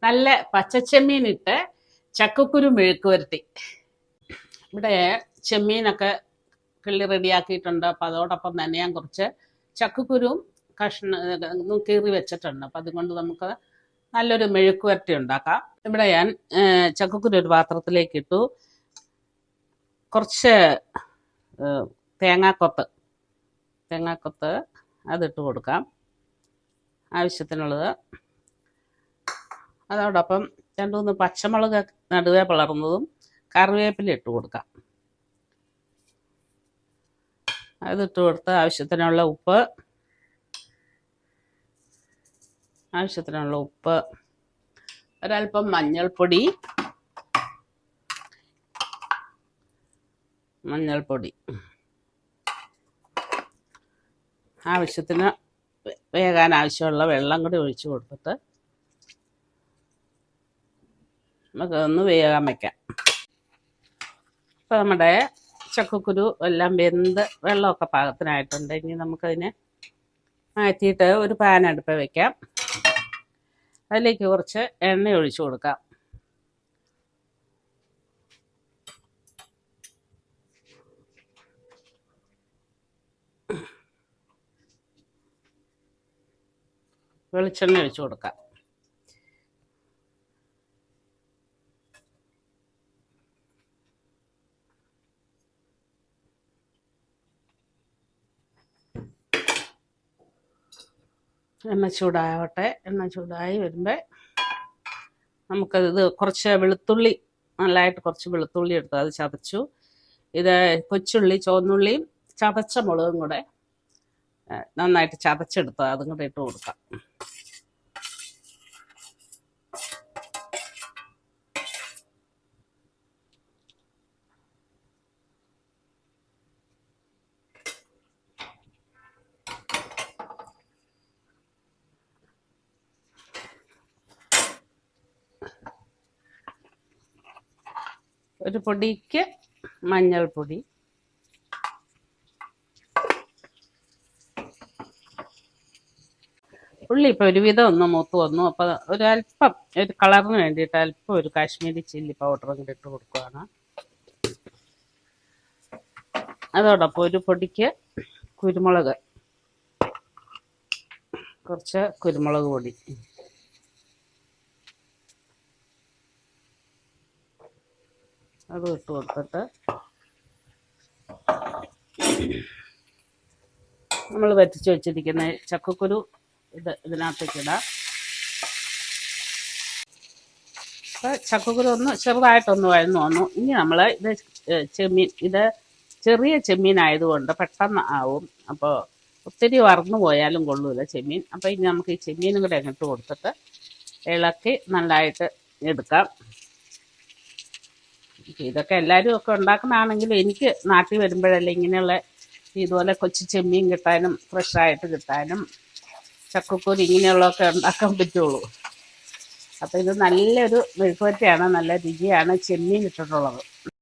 നല്ല പച്ചച്ചെമ്മീനിട്ട് ചക്കക്കുരു മെഴുക്ക് വരട്ടി. ഇവിടെ ചെമ്മീനൊക്കെ കിള്ളി റെഡിയാക്കിയിട്ടുണ്ട്. അപ്പം അതോടൊപ്പം തന്നെ ഞാൻ കുറച്ച് ചക്കക്കുരുവും കീറി വെച്ചിട്ടുണ്ട്. അപ്പം അതുകൊണ്ട് നമുക്ക് നല്ലൊരു മെഴുക്ക് വരട്ടി ഉണ്ടാക്കാം. ഇവിടെ ഞാൻ ചക്കക്കുരു ഒരു പാത്രത്തിലേക്ക് ഇട്ടു. കുറച്ച് തേങ്ങാക്കൊത്ത് അതിട്ട് കൊടുക്കാം, ആവശ്യത്തിനുള്ളത്. അതോടൊപ്പം 2-3 പച്ചമുളക് നടുവേ പിളർന്നതും കറിവേപ്പില ഇട്ട് കൊടുക്കാം. അതിട്ട് കൊടുത്ത് ആവശ്യത്തിനുള്ള ഉപ്പ്, ഒരൽപ്പം മഞ്ഞൾപ്പൊടി, ആവശ്യത്തിന് വേകാൻ ആവശ്യമുള്ള വെള്ളം കൂടി ഒഴിച്ചു കൊടുത്തിട്ട് നമുക്കൊന്ന് വേകാൻ വയ്ക്കാം. ഇപ്പം നമ്മുടെ ചക്കക്കുരു എല്ലാം വെന്ത് വെള്ളമൊക്കെ പാകത്തിനായിട്ടുണ്ട്. ഇനി നമുക്കതിനെ മാറ്റിയിട്ട് ഒരു പാൻ അടുപ്പ് വയ്ക്കാം. അതിലേക്ക് കുറച്ച് എണ്ണ ഒഴിച്ചു കൊടുക്കാം. വെളിച്ചെണ്ണ ഒഴിച്ചു കൊടുക്കാം. എണ്ണ ചൂടാവട്ടെ. എണ്ണ ചൂടായി വരുമ്പോൾ നമുക്കത് കുറച്ച് വെളുത്തുള്ളി, നല്ലതായിട്ട് കുറച്ച് വെളുത്തുള്ളി എടുത്ത് അത് ചതച്ചു. ഇത് കൊച്ചുള്ളി, ചുവന്നുള്ളിയും ചതച്ച മുളകും കൂടെ നന്നായിട്ട് ചതച്ചെടുത്ത് അതും കൂടെ ഇട്ട് കൊടുക്കാം. ഒരു പൊടിക്ക് മഞ്ഞൾപ്പൊടി, ഉള്ളി ഇപ്പോൾ ഒരുവിധം ഒന്ന് മൂത്ത് വന്നു. അപ്പോൾ ഒരല്പം ഒരു കളറിന് വേണ്ടിയിട്ട് അല്പം ഒരു കാശ്മീരി ചില്ലി പൗഡറും കൂടി ഇട്ട് കൊടുക്കുകയാണ്. അതോടൊപ്പം ഒരു പൊടിക്ക് കുറച്ച് കുരുമുളക് പൊടി, അതും ഇട്ട് കൊടുത്തിട്ട് നമ്മൾ വറ്റിച്ച് വെച്ചിരിക്കുന്ന ചക്കക്കുരു ഇതിനകത്തേക്ക് ഇടാം. അപ്പോൾ ചക്കക്കുരു ഒന്ന് ചെറുതായിട്ടൊന്ന് വഴന്നു വന്നു. ഇനി നമ്മൾ ഇത് ചെറിയ ചെമ്മീനായതുകൊണ്ട് പെട്ടെന്ന് ആവും. അപ്പോൾ ഒത്തിരി വറന്നു പോയാലും കൊള്ളൂല ചെമ്മീൻ. അപ്പോൾ ഇനി നമുക്ക് ഈ ചെമ്മീനും കൂടെ അങ്ങോട്ട് കൊടുത്തിട്ട് ഇളക്കി നല്ലതായിട്ട് എടുക്കാം. ഇതൊക്കെ എല്ലാവരും ഒക്കെ ഉണ്ടാക്കുന്നതാണെങ്കിലും എനിക്ക് നാട്ടിൽ വരുമ്പോഴല്ലേ ഇങ്ങനെയുള്ള ഇതുപോലെ കൊച്ചു ചെമ്മീൻ കിട്ടാനും ഫ്രഷായിട്ട് കിട്ടാനും ചക്കക്കുരു ഇങ്ങനെയുള്ളതൊക്കെ ഉണ്ടാക്കാൻ പറ്റുള്ളൂ. അപ്പോൾ ഇത് നല്ലൊരു മെഴുക്കുവരട്ടിയാണ്, നല്ല രുചിയാണ് ചെമ്മീൻ ഇട്ടിട്ടുള്ളത്.